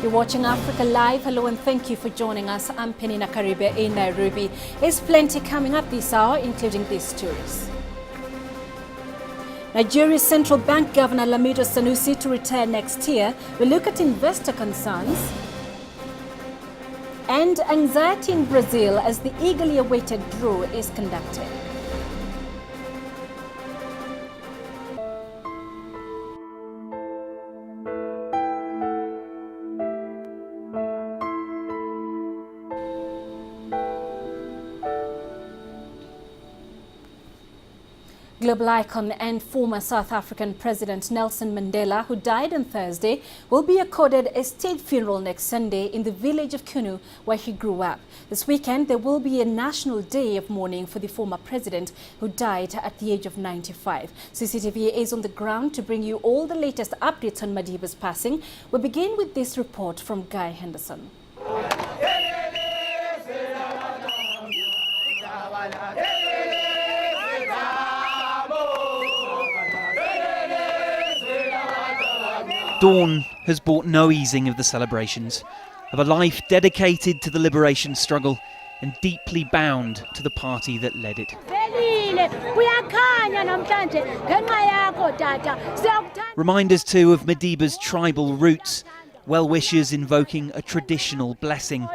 You're watching Africa Live. Hello and thank you for joining us. I'm Penina Karibe in Nairobi. There's plenty coming up this hour, including these stories. Nigeria's central bank governor Lamido Sanusi to retire next year. We'll look at investor concerns and anxiety in Brazil as the eagerly awaited draw is conducted. Global icon and former South African President Nelson Mandela, who died on Thursday, will be accorded a state funeral next Sunday in the village of Kunu, where he grew up. This weekend, there will be a national day of mourning for the former president who died at the age of 95. CCTV is on the ground to bring you all the latest updates on Madiba's passing. We begin with this report from Guy Henderson. Dawn has brought no easing of the celebrations of a life dedicated to the liberation struggle and deeply bound to the party that led it. Reminders too of Madiba's tribal roots, well-wishers invoking a traditional blessing.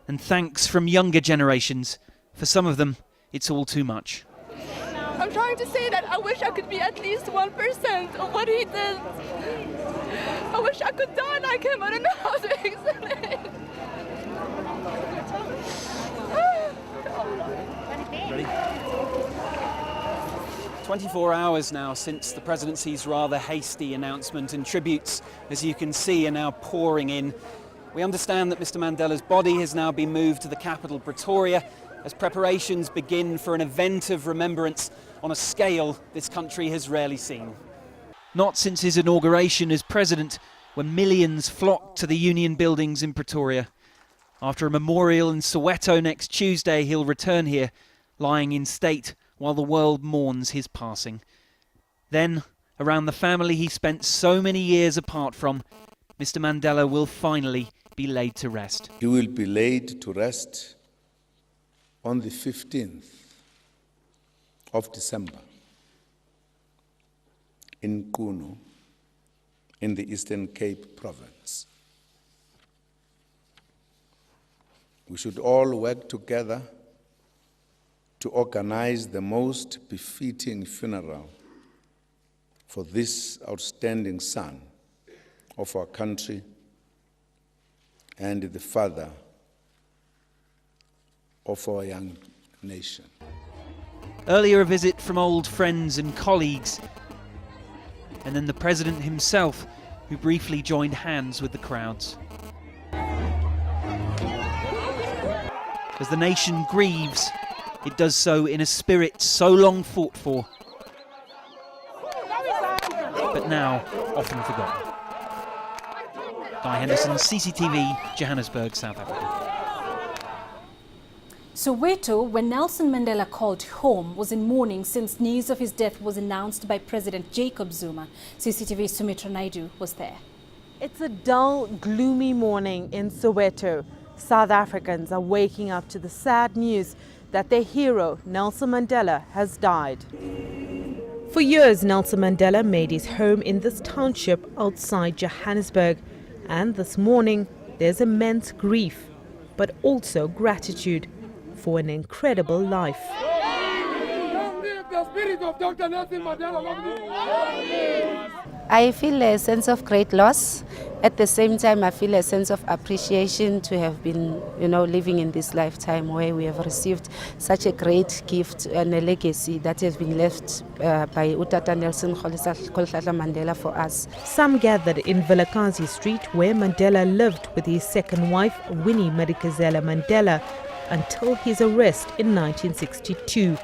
And thanks from younger generations. For some of them, it's all too much. I'm trying to say that I wish I could be at least 1% of what he did. I wish I could die like him. I don't know how to explain. Ready? 24 hours now since the presidency's rather hasty announcement, and tributes, as you can see, are now pouring in. We understand that Mr. Mandela's body has now been moved to the capital, Pretoria, as preparations begin for an event of remembrance on a scale this country has rarely seen. Not since his inauguration as president, when millions flocked to the Union buildings in Pretoria. After a memorial in Soweto next Tuesday, he'll return here, lying in state while the world mourns his passing. Then, around the family he spent so many years apart from, Mr. Mandela will finally be laid to rest. He will be laid to rest on the 15th of December in Kunu, in the Eastern Cape province. We should all work together to organize the most befitting funeral for this outstanding son of our country and the father of our young nation. Earlier, a visit from old friends and colleagues, and then the president himself, who briefly joined hands with the crowds. As the nation grieves, it does so in a spirit so long fought for, but now often forgotten. Guy Henderson, CCTV, Johannesburg, South Africa. Soweto, where Nelson Mandela called home, was in mourning since news of his death was announced by President Jacob Zuma. CCTV's Sumitra Naidu was there. It's a dull, gloomy morning in Soweto. South Africans are waking up to the sad news that their hero, Nelson Mandela, has died. For years, Nelson Mandela made his home in this township outside Johannesburg. And this morning, there's immense grief, but also gratitude for an incredible life. Long live the spirit of Dr. Nelson Mandela. I feel a sense of great loss. At the same time, I feel a sense of appreciation to have been, living in this lifetime where we have received such a great gift and a legacy that has been left by Utata Nelson Mandela for us. Some gathered in Vilakazi Street, where Mandela lived with his second wife, Winnie Madikizela Mandela, until his arrest in 1962.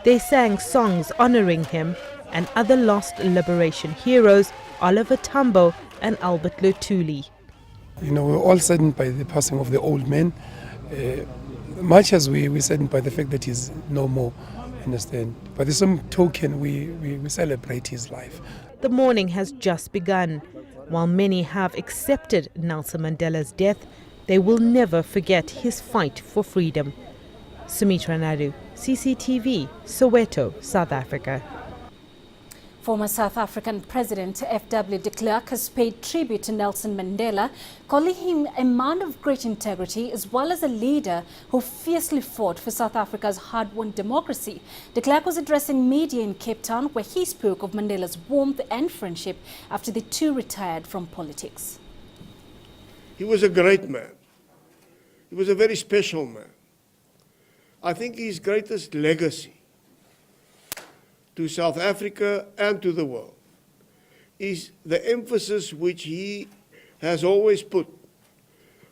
They sang songs honoring him and other lost liberation heroes, Oliver Tambo and Albert Luthuli. We're all saddened by the passing of the old man, much as we're saddened by the fact that he's no more. understand? By the same token, we celebrate his life. The mourning has just begun. While many have accepted Nelson Mandela's death, they will never forget his fight for freedom. Sumitra Naidu, CCTV, Soweto, South Africa. Former South African President F.W. de Klerk has paid tribute to Nelson Mandela, calling him a man of great integrity as well as a leader who fiercely fought for South Africa's hard-won democracy. De Klerk was addressing media in Cape Town, where he spoke of Mandela's warmth and friendship after the two retired from politics. He was a great man. He was a very special man. I think his greatest legacy to South Africa and to the world is the emphasis which he has always put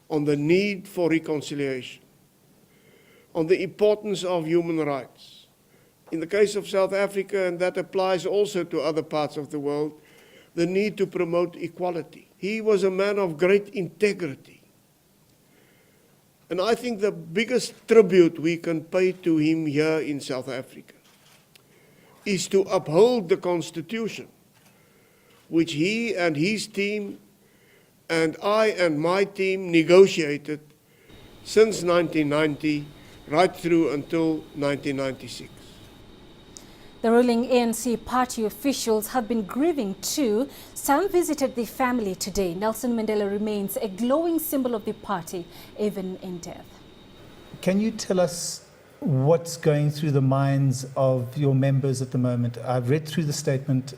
on the need for reconciliation, on the importance of human rights. In the case of South Africa, and that applies also to other parts of the world, the need to promote equality. He was a man of great integrity. And I think the biggest tribute we can pay to him here in South Africa is to uphold the Constitution, which he and his team and I and my team negotiated since 1990, right through until 1996. The ruling ANC party officials have been grieving too. Some visited the family today. Nelson Mandela remains a glowing symbol of the party, even in death. Can you tell us what's going through the minds of your members at the moment? I've read through the statement,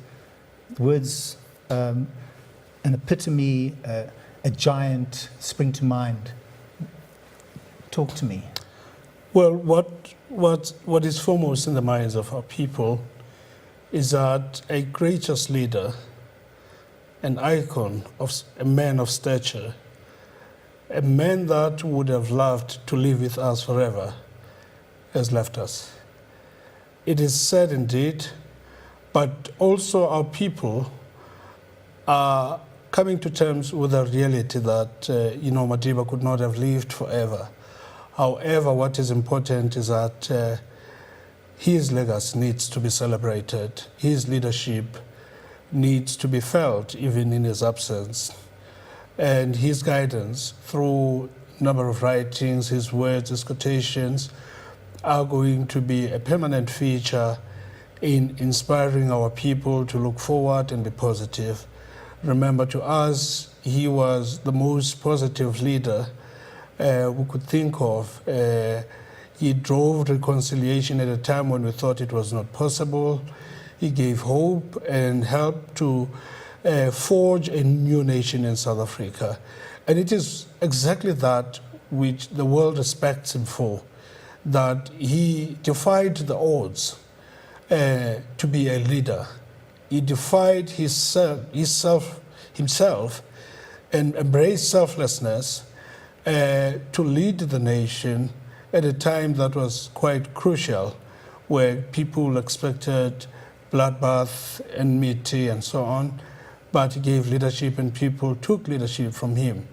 words, an epitome, a giant spring to mind. Talk to me. Well, what is foremost in the minds of our people is that a gracious leader, an icon, of a man of stature, a man that would have loved to live with us forever, has left us. It is sad indeed, but also our people are coming to terms with the reality that, Madiba could not have lived forever. However, what is important is that his legacy needs to be celebrated. His leadership needs to be felt even in his absence. And his guidance through a number of writings, his words, his quotations, are going to be a permanent feature in inspiring our people to look forward and be positive. Remember, to us, he was the most positive leader we could think of. He drove reconciliation at a time when we thought it was not possible. He gave hope and helped to forge a new nation in South Africa. And it is exactly that which the world respects him for, that he defied the odds to be a leader. He defied himself and embraced selflessness to lead the nation at a time that was quite crucial, where people expected bloodbath, enmity, and so on, but he gave leadership and people took leadership from him.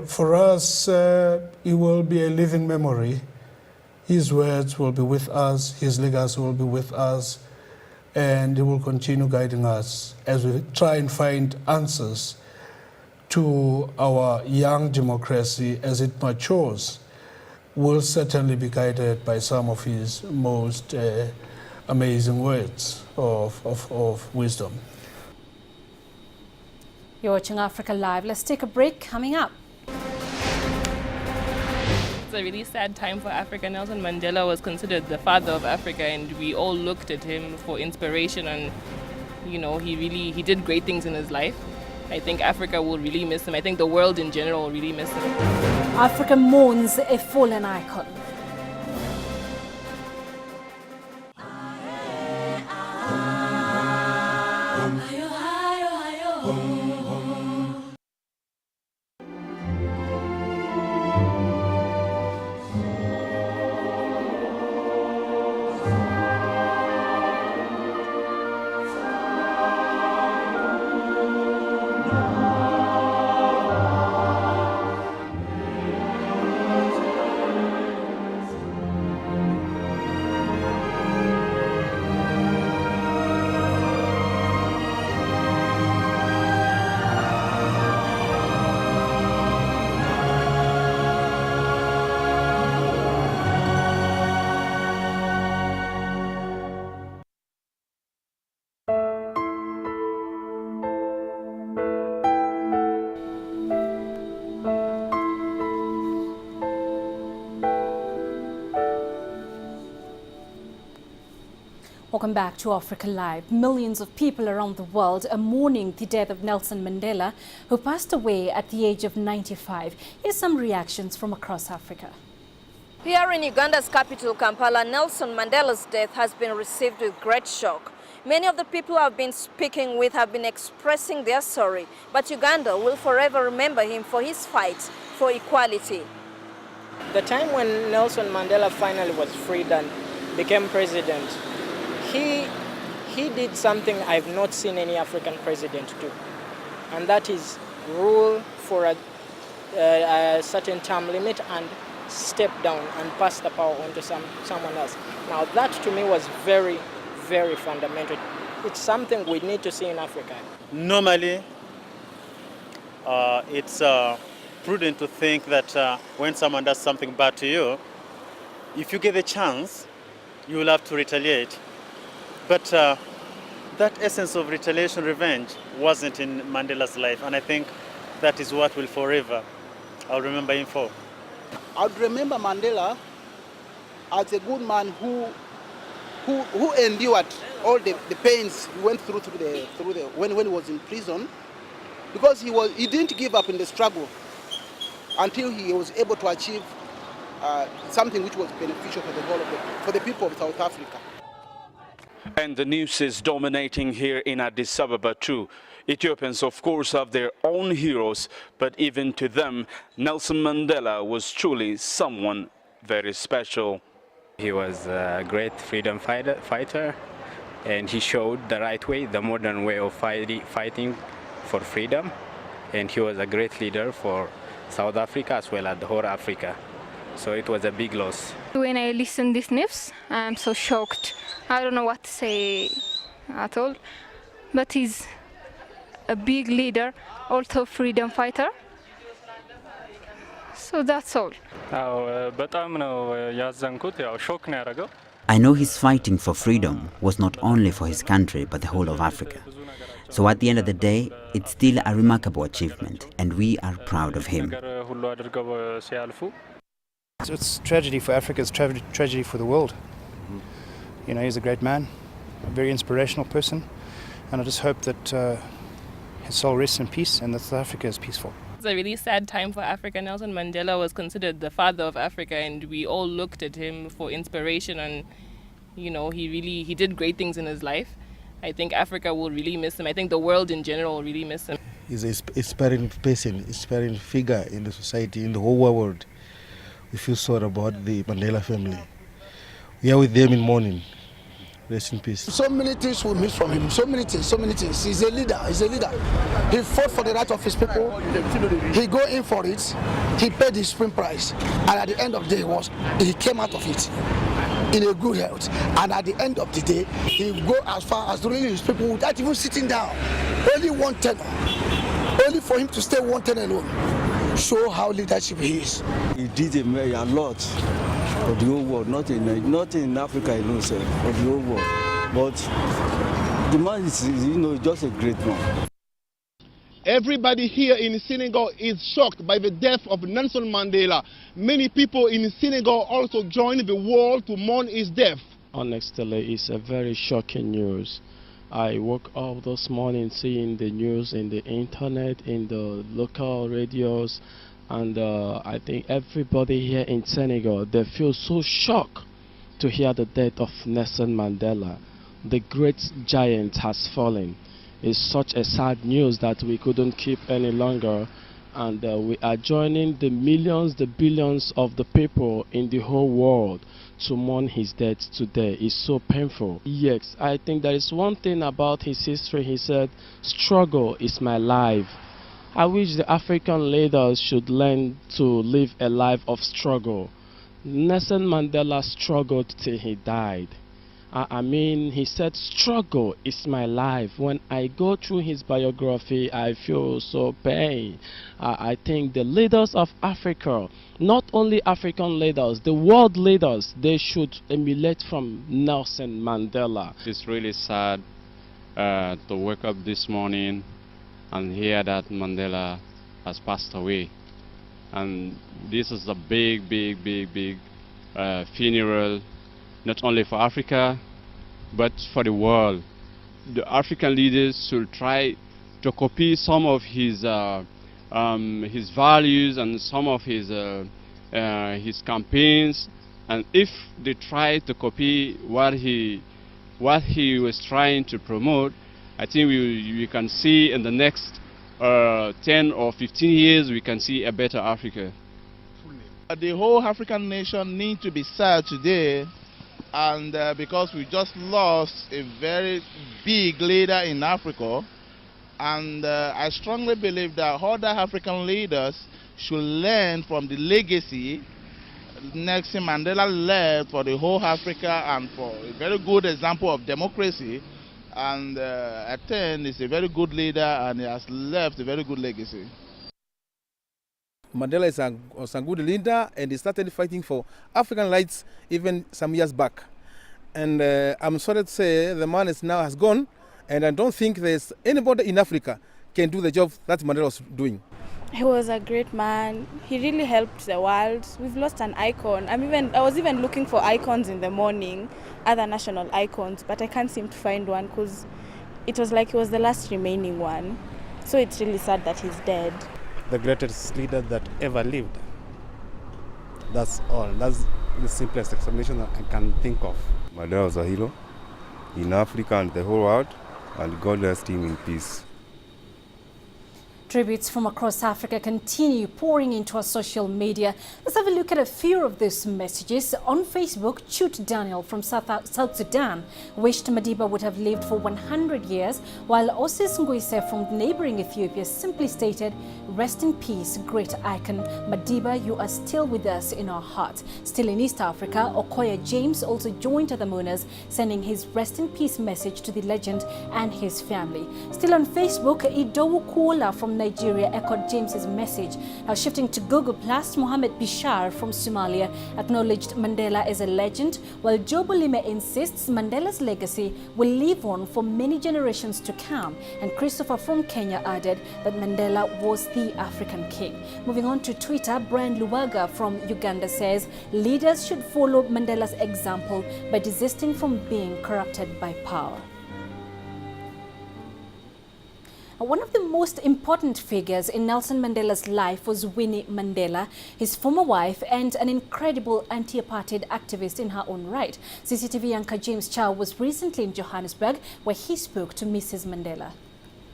For us, he will be a living memory. His words will be with us, his legacy will be with us, and he will continue guiding us as we try and find answers to our young democracy as it matures. Will certainly be guided by some of his most amazing words of wisdom. You're watching Africa Live. Let's take a break. Coming up. It's a really sad time for Africa. Nelson Mandela was considered the father of Africa, and we all looked at him for inspiration, and he did great things in his life. I think Africa will really miss him. I think the world in general will really miss him. Africa mourns a fallen icon. Welcome back to Africa Live. Millions of people around the world are mourning the death of Nelson Mandela, who passed away at the age of 95. Here's some reactions from across Africa. Here in Uganda's capital, Kampala, Nelson Mandela's death has been received with great shock. Many of the people I've been speaking with have been expressing their sorry, but Uganda will forever remember him for his fight for equality. The time when Nelson Mandela finally was freed and became president, he did something I've not seen any African president do, and that is rule for a certain term limit and step down and pass the power on to someone else. Now that to me was very, very fundamental. It's something we need to see in Africa. Normally, it's prudent to think that when someone does something bad to you, if you get a chance, you will have to retaliate. But that essence of retaliation, revenge, wasn't in Mandela's life, and I think that is what will forever I'll remember him for. I'd remember Mandela as a good man who endured all the pains he went through when he was in prison, because he didn't give up in the struggle until he was able to achieve something which was beneficial for the people of South Africa. And the news is dominating here in Addis Ababa too. Ethiopians, of course, have their own heroes, but even to them, Nelson Mandela was truly someone very special. He was a great freedom fighter, and he showed the right way, the modern way of fighting for freedom. And he was a great leader for South Africa as well as the whole Africa. So it was a big loss. When I listen to this news, I'm so shocked. I don't know what to say at all. But he's a big leader, also freedom fighter. So that's all. I know his fighting for freedom was not only for his country but the whole of Africa. So at the end of the day, it's still a remarkable achievement, and we are proud of him. It's tragedy for Africa, it's tragedy for the world. You know, he's a great man, a very inspirational person, and I just hope that his soul rests in peace and that South Africa is peaceful. It's a really sad time for Africa. Nelson Mandela was considered the father of Africa, and we all looked at him for inspiration, and you know, he did great things in his life. I think Africa will really miss him. I think the world in general will really miss him. He's an inspiring person, inspiring figure in the society, in the whole world. We feel sorry about the Mandela family. We are with them in mourning. Rest in peace. So many things we miss from him. So many things. He's a leader. He fought for the right of his people. He go in for it. He paid the supreme price. And at the end of the day, he came out of it in a good health. And at the end of the day, he go as far as ruling his people without even sitting down. Only one tenor. Only for him to stay one tenor alone. Show how leadership he is. He did a lot for the whole world, not in Africa alone, sir, for the whole world. But the man is, just a great man. Everybody here in Senegal is shocked by the death of Nelson Mandela. Many people in Senegal also joined the world to mourn his death. Honestly, it's a very shocking news. I woke up this morning seeing the news in the internet, in the local radios, and I think everybody here in Senegal, they feel so shocked to hear the death of Nelson Mandela. The great giant has fallen. It's such a sad news that we couldn't keep any longer, and we are joining the millions, the billions of the people in the whole world to mourn his death today. Is so painful. Yes, I think there is one thing about his history. He said, struggle is my life. I wish the African leaders should learn to live a life of struggle. Nelson Mandela struggled till he died. I mean, he said, struggle is my life. When I go through his biography, I feel so pain. I think the leaders of Africa, not only African leaders, the world leaders, they should emulate from Nelson Mandela. It's really sad to wake up this morning and hear that Mandela has passed away. And this is a big funeral, not only for Africa, but for the world. The African leaders should try to copy some of his values and some of his campaigns, and if they try to copy what he was trying to promote, I think we can see in the next 10 or 15 years we can see a better Africa. The whole African nation needs to be sad today, and because we just lost a very big leader in Africa, and I strongly believe that other African leaders should learn from the legacy Nelson Mandela left for the whole Africa, and for a very good example of democracy. And I think he's a very good leader, and he has left a very good legacy. Mandela was a good leader, and he started fighting for African rights even some years back. And I'm sorry to say the man has gone, and I don't think there's anybody in Africa can do the job that Mandela was doing. He was a great man. He really helped the world. We've lost an icon. I was even looking for icons in the morning, other national icons, but I can't seem to find one because it was like he was the last remaining one. So it's really sad that he's dead. The greatest leader that ever lived. That's all. That's the simplest explanation I can think of. Mandela was a hero in Africa and the whole world, and God rest him in peace. Tributes from across Africa continue pouring into our social media. Let's have a look at a few of these messages. On Facebook, Chut Daniel from South Sudan wished Madiba would have lived for 100 years, while Osis Nguise from neighboring Ethiopia simply stated, "Rest in peace, great icon. Madiba, you are still with us in our hearts." Still in East Africa, Okoya James also joined other mourners, sending his rest in peace message to the legend and his family. Still on Facebook, Idowu Kuola from Nigeria echoed James's message. Now shifting to Google Plus, Mohammed Bishar from Somalia acknowledged Mandela as a legend, while Joe Bolime insists Mandela's legacy will live on for many generations to come. And Christopher from Kenya added that Mandela was the African king. Moving on to Twitter, Brian Luwaga from Uganda says leaders should follow Mandela's example by desisting from being corrupted by power. One of the most important figures in Nelson Mandela's life was Winnie Mandela, his former wife and an incredible anti-apartheid activist in her own right. CCTV anchor James Chow was recently in Johannesburg, where he spoke to Mrs. Mandela.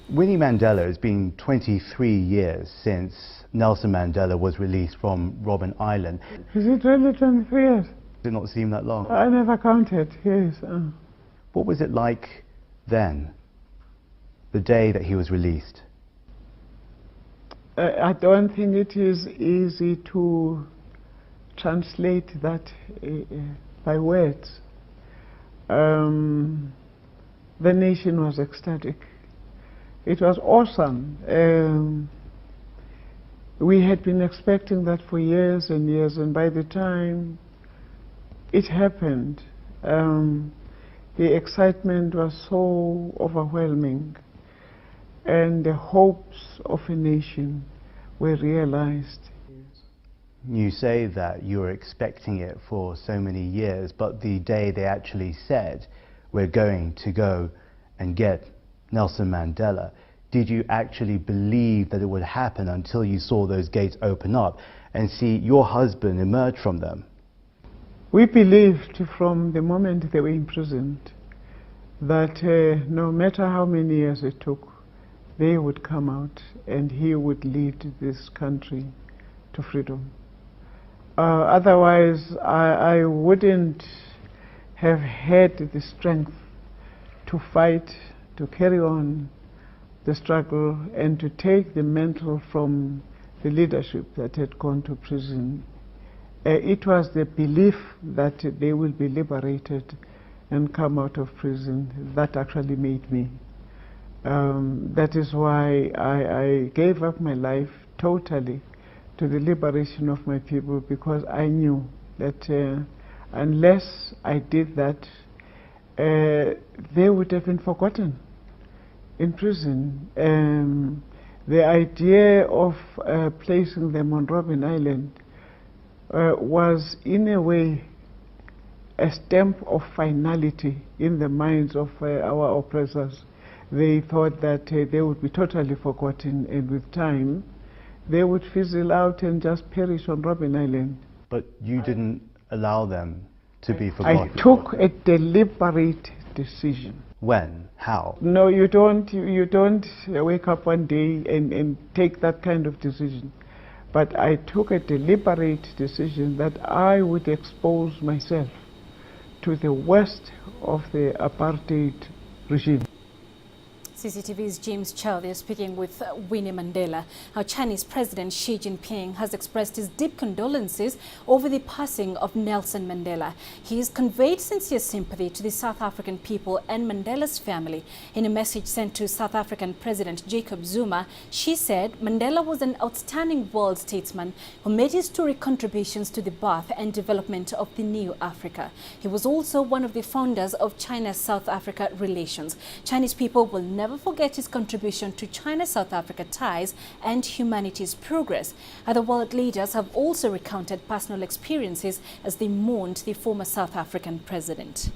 Winnie Mandela, has been 23 years since Nelson Mandela was released from Robben Island. Is it really 23 years? Did not seem that long. I never counted, yes. What was it like then, the day that he was released? I don't think it is easy to translate that by words. The nation was ecstatic. It was awesome. We had been expecting that for years and years, and by the time it happened, the excitement was so overwhelming, and the hopes of a nation were realized. You say that you were expecting it for so many years, but the day they actually said, we're going to go and get Nelson Mandela, did you actually believe that it would happen until you saw those gates open up and see your husband emerge from them? We believed from the moment they were imprisoned that no matter how many years it took, they would come out and he would lead this country to freedom. Otherwise, I wouldn't have had the strength to fight, to carry on the struggle, and to take the mantle from the leadership that had gone to prison. It was the belief that they will be liberated and come out of prison that actually made me. That is why I gave up my life totally to the liberation of my people, because I knew that unless I did that, they would have been forgotten in prison. The idea of placing them on Robben Island was in a way a stamp of finality in the minds of our oppressors. They thought that they would be totally forgotten, and with time they would fizzle out and just perish on Robben Island. But you didn't allow them to be forgotten. I took a deliberate decision. When? How? No, you don't wake up one day and take that kind of decision. But I took a deliberate decision that I would expose myself to the worst of the apartheid regime. CCTV's James Chow there speaking with Winnie Mandela. Our Chinese President Xi Jinping has expressed his deep condolences over the passing of Nelson Mandela. He has conveyed sincere sympathy to the South African people and Mandela's family. In a message sent to South African President Jacob Zuma, Xi said Mandela was an outstanding world statesman who made historic contributions to the birth and development of the new Africa. He was also one of the founders of China-South Africa relations. Chinese people will never forget his contribution to China-South Africa ties and humanity's progress. Other world leaders have also recounted personal experiences as they mourned the former South African president.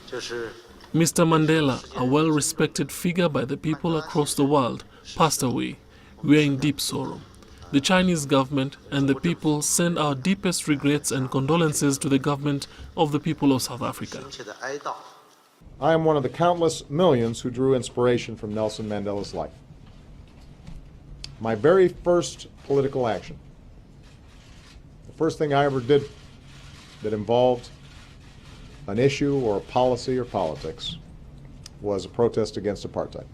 Mr. Mandela, a well-respected figure by the people across the world, passed away. We are in deep sorrow. The Chinese government and the people send our deepest regrets and condolences to the government of the people of South Africa. I am one of the countless millions who drew inspiration from Nelson Mandela's life. My very first political action, the first thing I ever did that involved an issue or a policy or politics, was a protest against apartheid.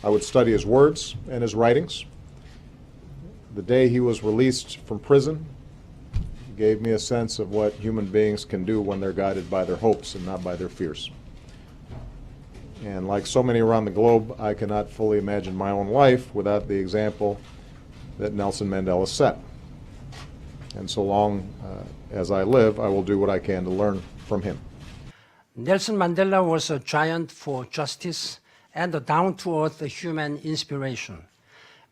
I would study his words and his writings. The day he was released from prison gave me a sense of what human beings can do when they're guided by their hopes and not by their fears. And like so many around the globe, I cannot fully imagine my own life without the example that Nelson Mandela set. And so long as I live, I will do what I can to learn from him. Nelson Mandela was a giant for justice and a down-to-earth human inspiration.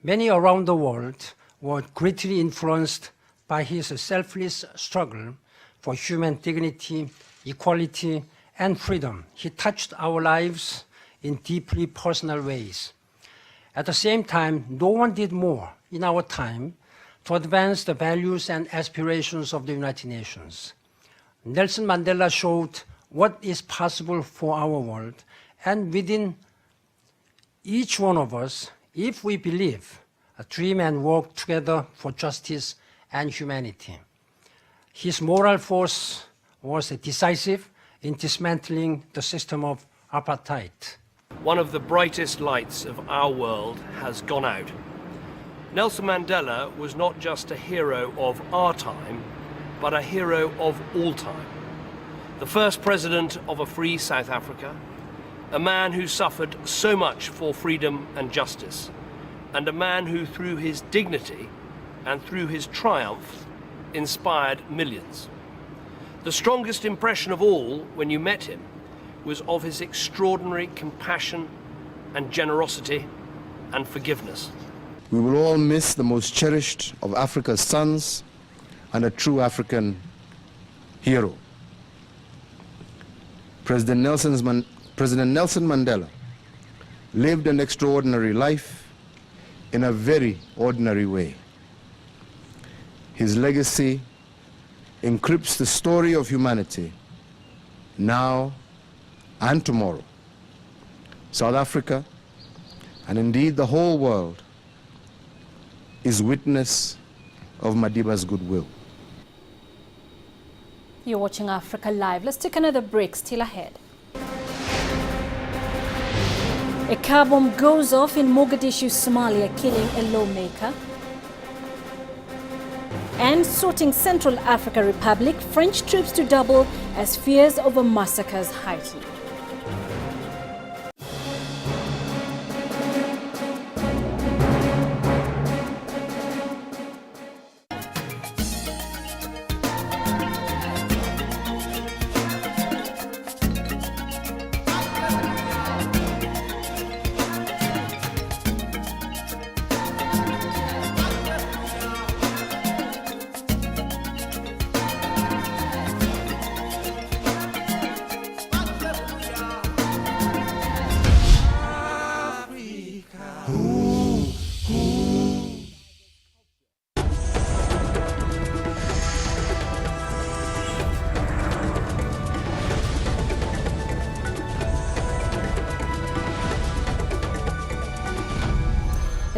Many around the world were greatly influenced by his selfless struggle for human dignity, equality, and freedom. He touched our lives in deeply personal ways. At the same time, no one did more in our time to advance the values and aspirations of the United Nations. Nelson Mandela showed what is possible for our world, and within each one of us, if we believe, dream and work together for justice and humanity. His moral force was decisive in dismantling the system of apartheid. One of the brightest lights of our world has gone out. Nelson Mandela was not just a hero of our time, but a hero of all time. The first president of a free South Africa, a man who suffered so much for freedom and justice, and a man who, through his dignity and through his triumph, inspired millions. The strongest impression of all when you met him was of his extraordinary compassion and generosity and forgiveness. We will all miss the most cherished of Africa's sons and a true African hero. President Nelson Mandela lived an extraordinary life in a very ordinary way. His legacy encrypts the story of humanity now and tomorrow. South Africa, and indeed the whole world, is witness of Madiba's goodwill. You're watching Africa Live. Let's take another break, still ahead. A car bomb goes off in Mogadishu, Somalia, killing a lawmaker. And sorting Central Africa Republic, French troops to double as fears over massacres heighten.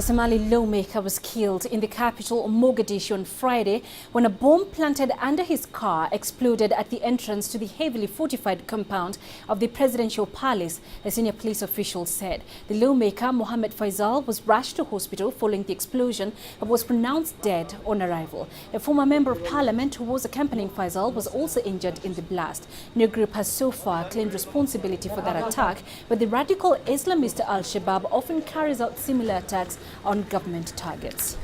Somali lawmaker was killed in the capital Mogadishu on Friday when a bomb planted under his car exploded at the entrance to the heavily fortified compound of the presidential palace, a senior police official said. The lawmaker, Mohammed Faisal, was rushed to hospital following the explosion but was pronounced dead on arrival. A former member of parliament who was accompanying Faisal was also injured in the blast. No group has so far claimed responsibility for that attack, but the radical Islamist Al-Shabaab often carries out similar attacks on government targets.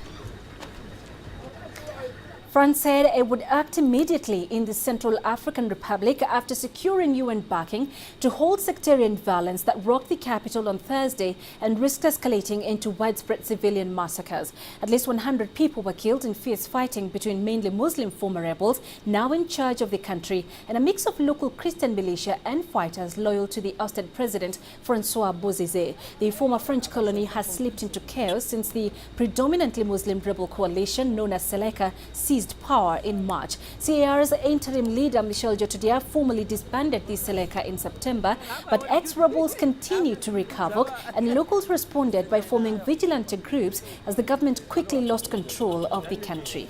France said it would act immediately in the Central African Republic after securing UN backing to halt sectarian violence that rocked the capital on Thursday and risked escalating into widespread civilian massacres. At least 100 people were killed in fierce fighting between mainly Muslim former rebels now in charge of the country and a mix of local Christian militia and fighters loyal to the ousted president Francois Bozizé. The former French colony has slipped into chaos since the predominantly Muslim rebel coalition known as Seleka seized power in March. CAR's interim leader Michel Jotodia formally disbanded the Seleka in September, but ex-rebels continued to wreak havoc and locals responded by forming vigilante groups as the government quickly lost control of the country.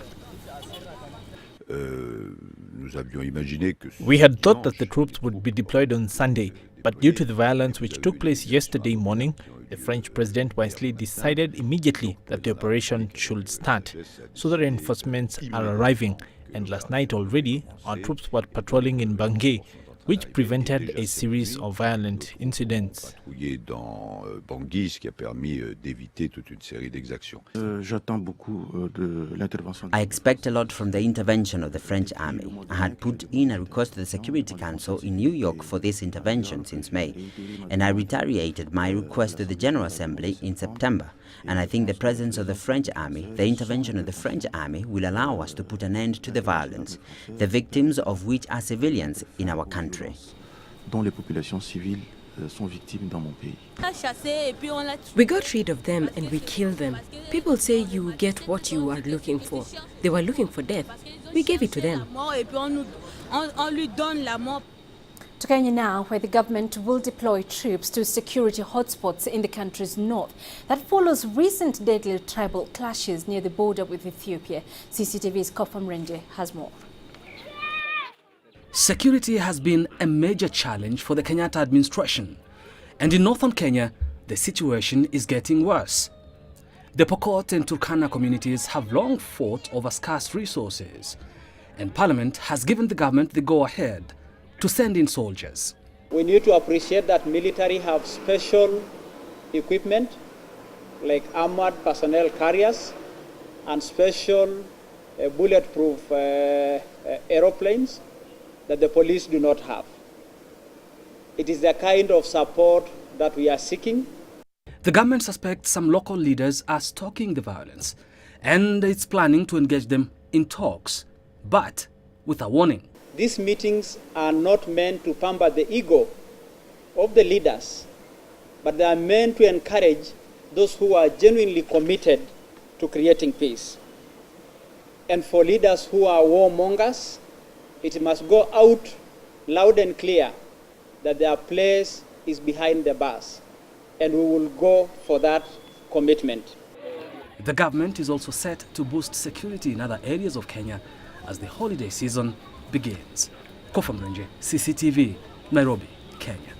We had thought that the troops would be deployed on Sunday, but due to the violence which took place yesterday morning, the French president wisely decided immediately that the operation should start, so the reinforcements are arriving. And last night already, our troops were patrolling in Bangui, which prevented a series of violent incidents. I expect a lot from the intervention of the French army. I had put in a request to the Security Council in New York for this intervention since May, and I reiterated my request to the General Assembly in September. And I think the presence of the French army, the intervention of the French army, will allow us to put an end to the violence, the victims of which are civilians in our country. We got rid of them and we killed them. People say you get what you are looking for. They were looking for death. We gave it to them. To Kenya now, where the government will deploy troops to security hotspots in the country's north. That follows recent deadly tribal clashes near the border with Ethiopia. CCTV's Kofam Renje has more. Security has been a major challenge for the Kenyatta administration. And in northern Kenya, the situation is getting worse. The Pokot and Turkana communities have long fought over scarce resources. And Parliament has given the government the go-ahead to send in soldiers. We need to appreciate that military have special equipment like armored personnel carriers and special bulletproof aeroplanes that the police do not have. It is the kind of support that we are seeking. The government suspects some local leaders are stoking the violence and it's planning to engage them in talks, but with a warning. These meetings are not meant to pamper the ego of the leaders, but they are meant to encourage those who are genuinely committed to creating peace. And for leaders who are warmongers, it must go out loud and clear that their place is behind the bars, and we will go for that commitment. The government is also set to boost security in other areas of Kenya as the holiday season begins. Kofam Renje, CCTV, Nairobi, Kenya.